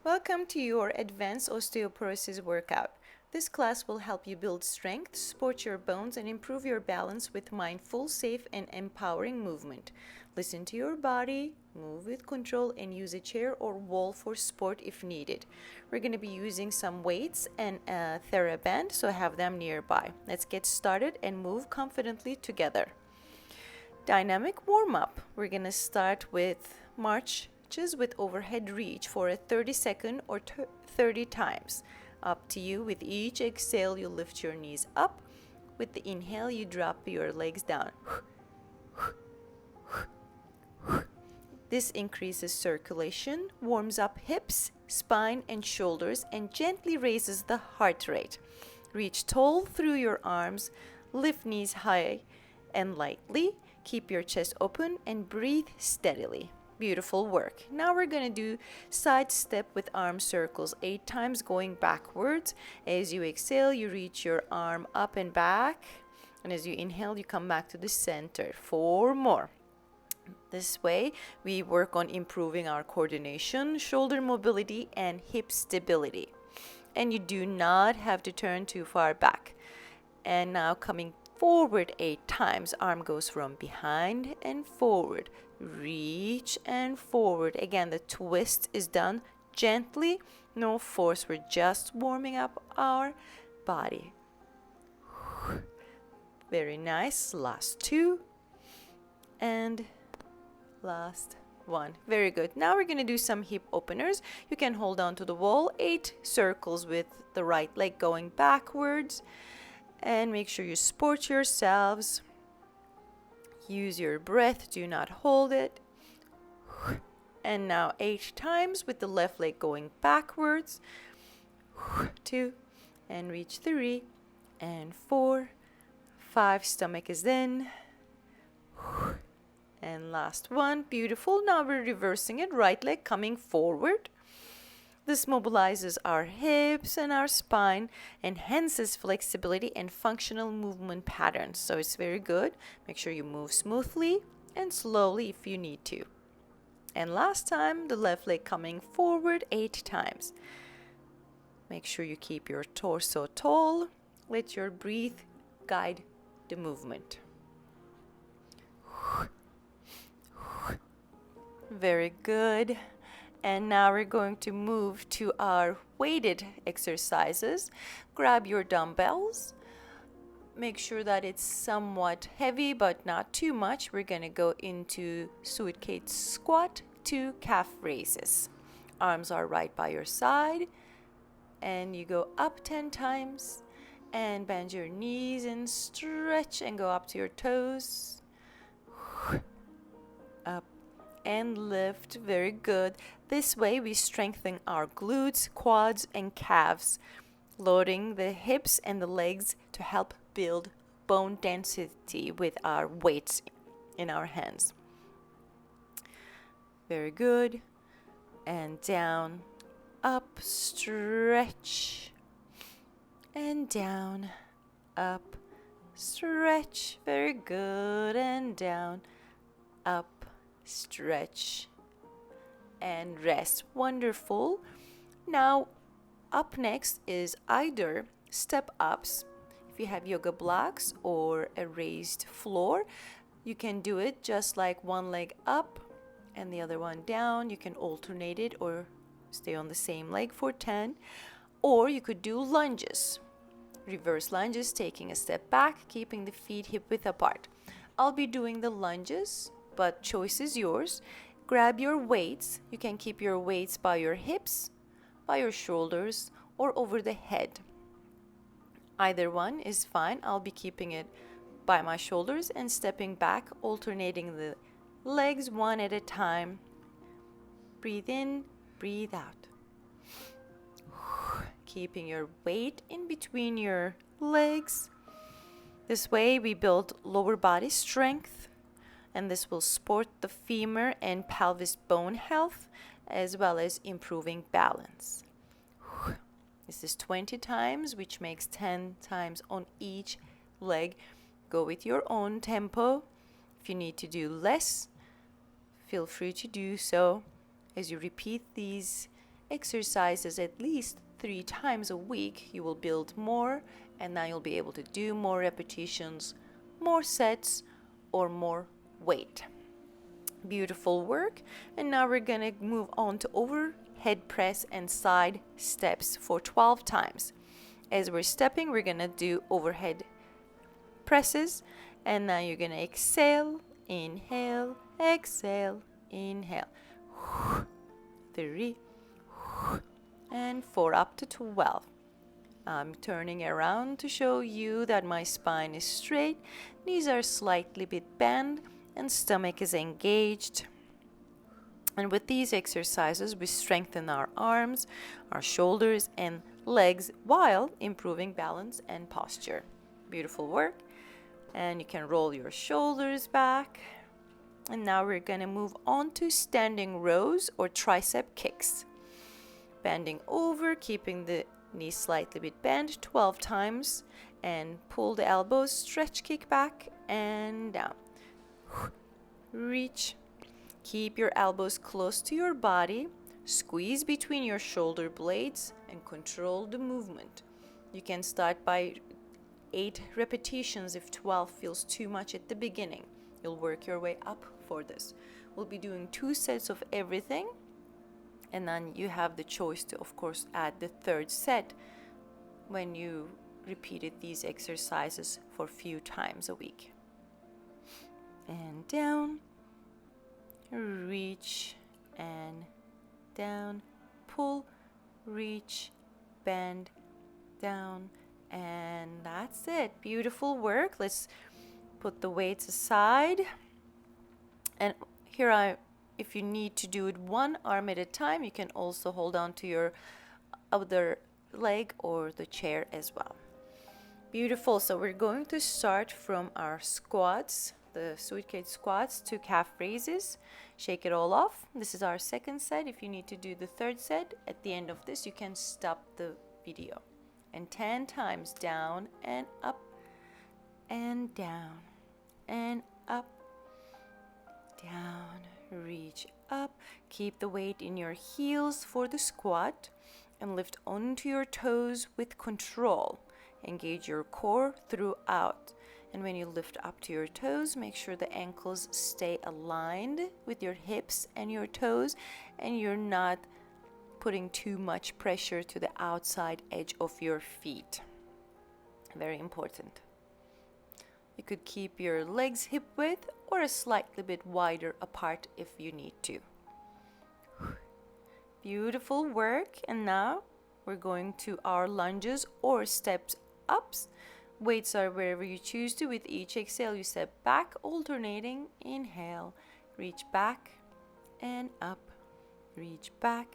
Welcome to your Advanced Osteoporosis workout. This class will help you build strength, support your bones, and improve your balance with mindful, safe, and empowering movement. Listen to your body, move with control, and use a chair or wall for support if needed. We're going to be using some weights and a TheraBand, so have them nearby. Let's get started and move confidently together. Dynamic warm-up. We're going to start with marches with overhead reach for a 30-second or 30 times. Up to you. With each exhale, you lift your knees up. With the inhale, you drop your legs down. This increases circulation, warms up hips, spine, and shoulders, and gently raises the heart rate. Reach tall through your arms, lift knees high and lightly. Keep your chest open and breathe steadily. Beautiful work. Now we're going to do side step with arm circles 8 times going backwards. As you exhale, you reach your arm up and back. And as you inhale, you come back to the center. 4 more. This way, we work on improving our coordination, shoulder mobility, and hip stability. And you do not have to turn too far back. And now coming forward 8 times. Arm goes from behind and forward. Reach and forward. Again, the twist is done gently, no force. We're just warming up our body. Very nice. Last 2 and last 1. Very good. Now we're going to do some hip openers. You can hold on to the wall. 8 circles with the right leg going backwards. And make sure you support yourselves. Use your breath, do not hold it. And now 8 times with the left leg going backwards. 2 and reach 3 and 4. 5, stomach is in. And last 1, beautiful. Now we're reversing it, right leg coming forward. This mobilizes our hips and our spine, enhances flexibility and functional movement patterns. So it's very good. Make sure you move smoothly and slowly if you need to. And last time, the left leg coming forward 8 times. Make sure you keep your torso tall. Let your breath guide the movement. Very good. And now we're going to move to our weighted exercises. Grab your dumbbells. Make sure that it's somewhat heavy but not too much. We're going to go into suitcase squat to calf raises. Arms are right by your side. And you go up 10 times. And bend your knees and stretch and go up to your toes. Up and lift. Very good. This way we strengthen our glutes, quads, and calves, loading the hips and the legs to help build bone density with our weights in our hands. Very good. And down, up, stretch, and down, up, stretch. Very good. And down, up, stretch, and rest. Wonderful. Now up next is either step ups. If you have yoga blocks or a raised floor, you can do it just like one leg up and the other one down. You can alternate it or stay on the same leg for 10. Or you could do lunges. Reverse lunges, taking a step back, keeping the feet hip width apart. I'll be doing the lunges, but choice is yours. Grab your weights. You can keep your weights by your hips, by your shoulders, or over the head. Either one is fine. I'll be keeping it by my shoulders and stepping back, alternating the legs one at a time. Breathe in, breathe out. Keeping your weight in between your legs. This way we build lower body strength. And this will support the femur and pelvis bone health as well as improving balance. This is 20 times, which makes 10 times on each leg. Go with your own tempo. If you need to do less, feel free to do so. As you repeat these exercises at least 3 times a week, you will build more, and now you'll be able to do more repetitions, more sets, or more weight. Beautiful work. And now we're gonna move on to overhead press and side steps for 12 times. As we're stepping, we're gonna do overhead presses, and now you're gonna exhale, inhale, exhale, inhale. 3 and 4, up to 12. I'm turning around to show you that my spine is straight, knees are slightly bit bent, and stomach is engaged. And with these exercises, we strengthen our arms, our shoulders, and legs while improving balance and posture. Beautiful work. And you can roll your shoulders back. And now we're going to move on to standing rows or tricep kicks. Bending over, keeping the knees slightly bit bent 12 times, and pull the elbows, stretch, kick back and down. Reach. Keep your elbows close to your body, squeeze between your shoulder blades, and control the movement. You can start by 8 repetitions if 12 feels too much at the beginning. You'll work your way up for this. We'll be doing 2 sets of everything, and then you have the choice to, of course, add the 3rd set when you repeated these exercises for a few times a week. And down, reach, and down, pull, reach, bend, down, and that's it. Beautiful work. Let's put the weights aside. And here if you need to do it one arm at a time, you can also hold on to your other leg or the chair as well. Beautiful. So we're going to start from our squats, the suitcase squats, to calf raises. Shake it all off. This is our 2nd set. If you need to do the 3rd set, at the end of this, you can stop the video. And 10 times down and up and down and up, down, reach up. Keep the weight in your heels for the squat and lift onto your toes with control. Engage your core throughout. And when you lift up to your toes, make sure the ankles stay aligned with your hips and your toes, and you're not putting too much pressure to the outside edge of your feet. Very important. You could keep your legs hip width or a slightly bit wider apart if you need to. Beautiful work. And now we're going to our lunges or steps ups. Weights are wherever you choose to. With each exhale, you step back, alternating. Inhale, reach back and up, reach back.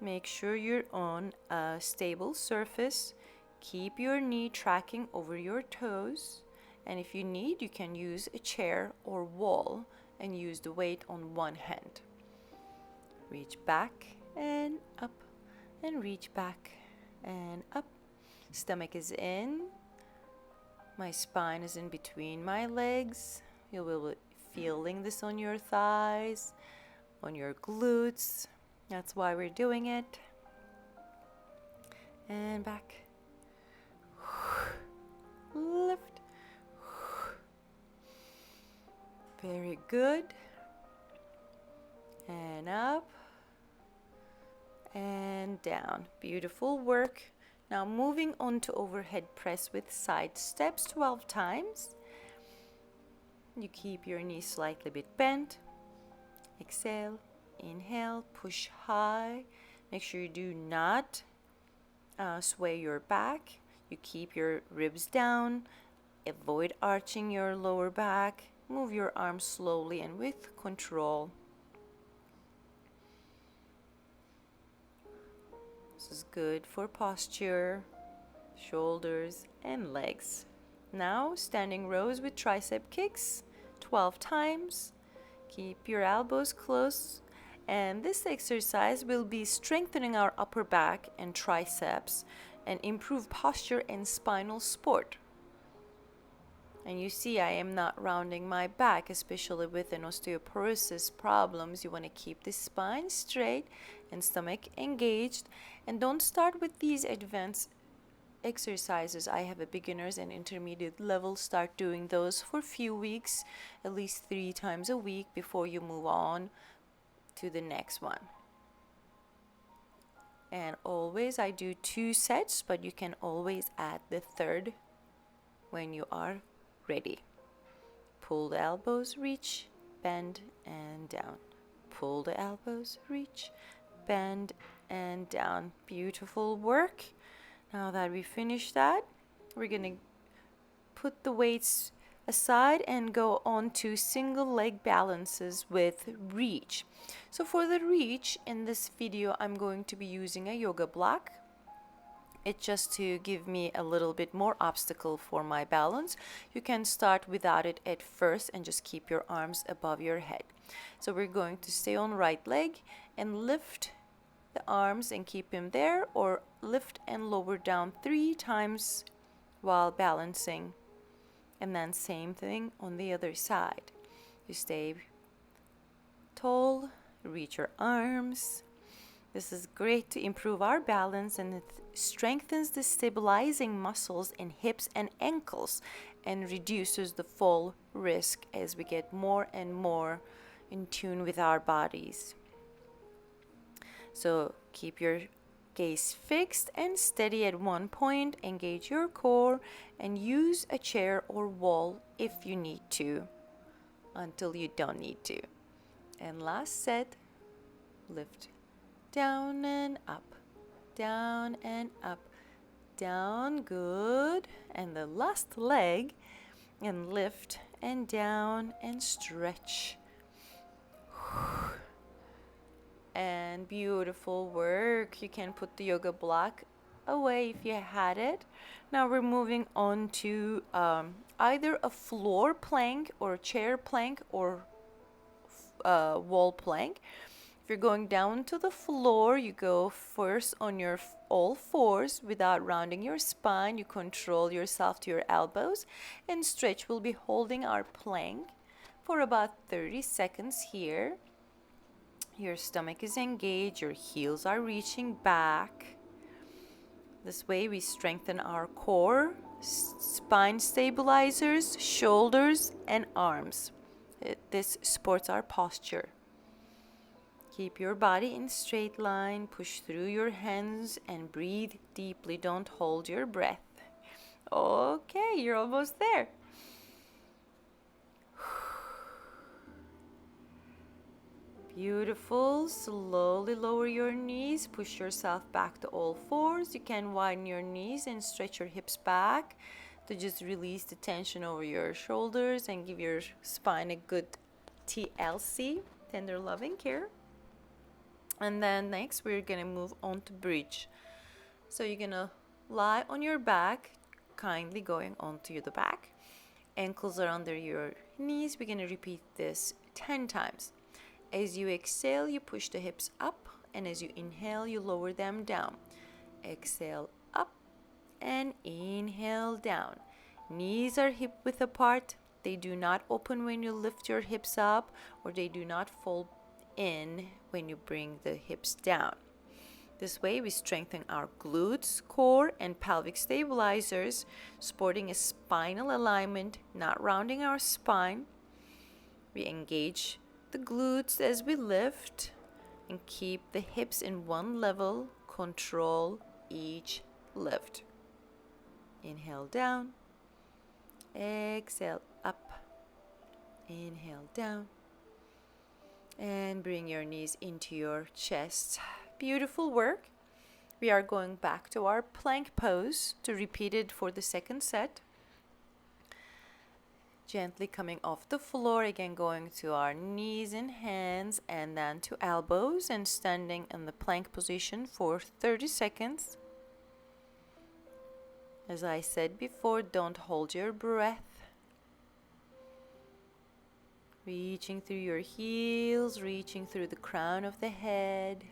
Make sure you're on a stable surface. Keep your knee tracking over your toes. And if you need, you can use a chair or wall and use the weight on one hand. Reach back and up, and reach back and up. Stomach is in. My spine is in between my legs. You will be feeling this on your thighs, on your glutes. That's why we're doing it. And back. Lift. Very good. And up. And down. Beautiful work. Now moving on to overhead press with side steps 12 times. You keep your knees slightly bit bent. Exhale, inhale, push high. Make sure you do not sway your back. You keep your ribs down. Avoid arching your lower back. Move your arms slowly and with control. This is good for posture, shoulders, and legs. Now, standing rows with tricep kicks, 12 times. Keep your elbows close. And this exercise will be strengthening our upper back and triceps and improve posture and spinal support. And you see, I am not rounding my back, especially with an osteoporosis problems. You want to keep the spine straight and stomach engaged. And don't start with these advanced exercises. I have a beginners and intermediate level. Start doing those for a few weeks, at least 3 times a week, before you move on to the next one. And always I do 2 sets, but you can always add the third when you are ready. Pull the elbows, reach, bend, and down. Pull the elbows, reach, bend, and down. Beautiful work. Now that we finished that, we're going to put the weights aside and go on to single leg balances with reach. So for the reach, in this video, I'm going to be using a yoga block. It's just to give me a little bit more obstacle for my balance. You can start without it at first and just keep your arms above your head. So we're going to stay on right leg and lift the arms and keep him there, or lift and lower down 3 times while balancing. And then same thing on the other side. You stay tall, reach your arms. This is great to improve our balance, and it strengthens the stabilizing muscles in hips and ankles and reduces the fall risk as we get more and more in tune with our bodies. So keep your gaze fixed and steady at one point. Engage your core and use a chair or wall if you need to, until you don't need to. And last set, lift down and up, down and up, down, good. And the last leg, and lift and down and stretch. And beautiful work. You can put the yoga block away if you had it. Now we're moving on to either a floor plank or a chair plank or wall plank. If you're going down to the floor, you go first on your all fours without rounding your spine. You control yourself to your elbows, and stretch. Will be holding our plank for about 30 seconds here. Your stomach is engaged, your heels are reaching back. This way we strengthen our core, spine stabilizers, shoulders, and arms. This supports our posture. Keep your body in straight line, push through your hands, and breathe deeply. Don't hold your breath. Okay, you're almost there. Beautiful. Slowly lower your knees. Push yourself back to all fours. You can widen your knees and stretch your hips back to just release the tension over your shoulders and give your spine a good TLC, tender loving care. And then next we're going to move on to bridge. So you're going to lie on your back, kindly going onto the back. Ankles are under your knees. We're going to repeat this 10 times. As you exhale, you push the hips up, and as you inhale, you lower them down. Exhale up and inhale down. Knees are hip width apart. They do not open when you lift your hips up, or they do not fold in when you bring the hips down. This way we strengthen our glutes, core, and pelvic stabilizers, supporting a spinal alignment, not rounding our spine. We engage the glutes as we lift and keep the hips in one level. Control each lift. Inhale down, exhale up, inhale down, and bring your knees into your chest. Beautiful work. We are going back to our plank pose to repeat it for the second set. Gently coming off the floor, again going to our knees and hands, and then to elbows, and standing in the plank position for 30 seconds. As I said before, don't hold your breath. Reaching through your heels, reaching through the crown of the head.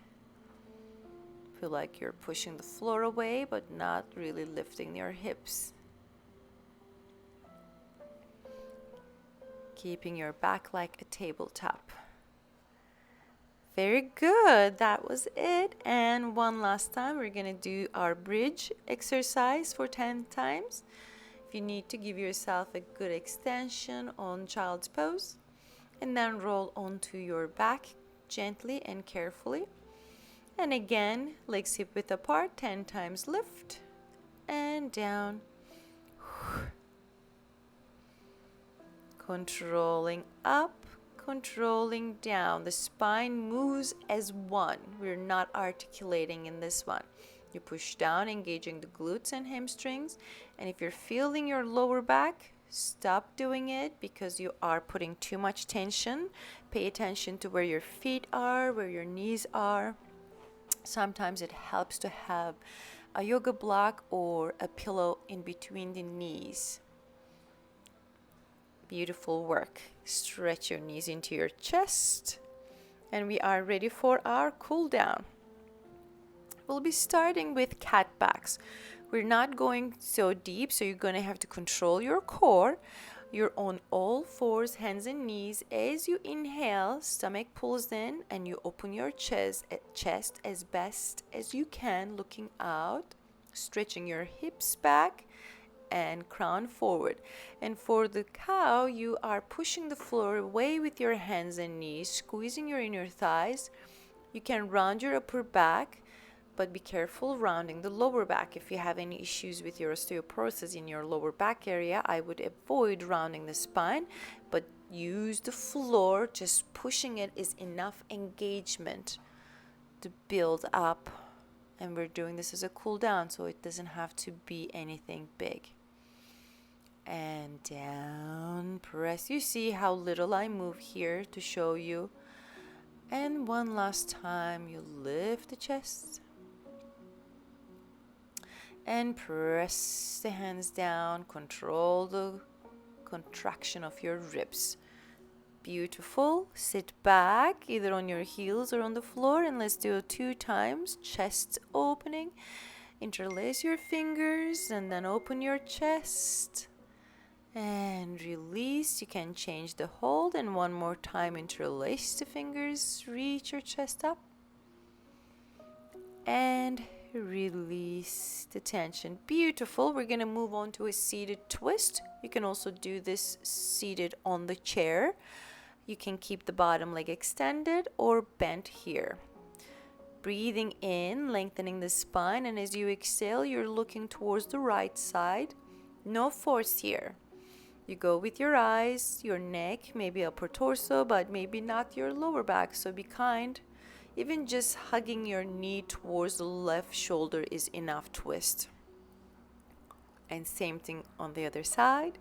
Feel like you're pushing the floor away, but not really lifting your hips. Keeping your back like a tabletop. Very good. That was it. And one last time, we're going to do our bridge exercise for 10 times. If you need to give yourself a good extension on child's pose, and then roll onto your back gently and carefully. And again, legs hip width apart, 10 times lift and down. Controlling up, controlling down. The spine moves as one. We're not articulating in this one. You push down, engaging the glutes and hamstrings. And if you're feeling your lower back, stop doing it because you are putting too much tension. Pay attention to where your feet are, where your knees are. Sometimes it helps to have a yoga block or a pillow in between the knees. Beautiful work. Stretch your knees into your chest. And we are ready for our cool down. We'll be starting with cat backs. We're not going so deep, so you're going to have to control your core. You're on all fours, hands and knees. As you inhale, stomach pulls in and you open your chest as best as you can, looking out, stretching your hips back and crown forward. And for the cow, you are pushing the floor away with your hands and knees, squeezing your inner thighs. You can round your upper back, but be careful rounding the lower back. If you have any issues with your osteoporosis in your lower back area, I would avoid rounding the spine, but use the floor. Just pushing it is enough engagement to build up. And we're doing this as a cool down, so it doesn't have to be anything big. And down, press. You see how little I move here to show you. And one last time, you lift the chest. And press the hands down. Control the contraction of your ribs. Beautiful. Sit back, either on your heels or on the floor. And let's do it 2 times. Chest opening. Interlace your fingers and then open your chest. And release. You can change the hold. And one more time, interlace the fingers. Reach your chest up. And release the tension. Beautiful. We're going to move on to a seated twist. You can also do this seated on the chair. You can keep the bottom leg extended or bent here. Breathing in, lengthening the spine, and as you exhale, you're looking towards the right side. No force here. You go with your eyes, your neck, maybe upper torso, but maybe not your lower back, so be kind. Even just hugging your knee towards the left shoulder is enough twist. And same thing on the other side.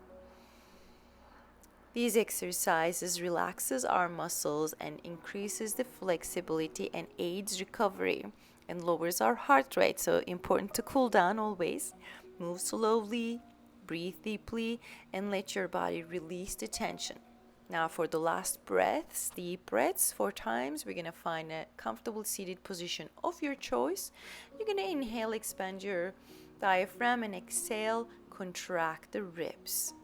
These exercises relaxes our muscles and increases the flexibility and aids recovery and lowers our heart rate. So important to cool down always. Move slowly, breathe deeply, and let your body release the tension. Now for the last breaths, deep breaths 4 times, we're going to find a comfortable seated position of your choice. You're going to inhale, expand your diaphragm, and exhale, contract the ribs.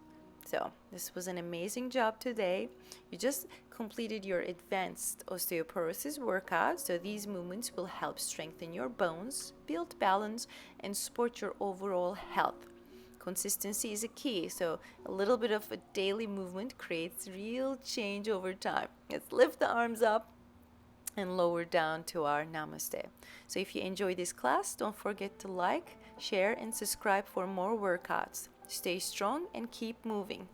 So this was an amazing job today. You just completed your advanced osteoporosis workout. So these movements will help strengthen your bones, build balance, and support your overall health. Consistency is a key, so a little bit of a daily movement creates real change over time. Let's lift the arms up and lower down to our namaste. So if you enjoyed this class, don't forget to like, share, and subscribe for more workouts. Stay strong and keep moving.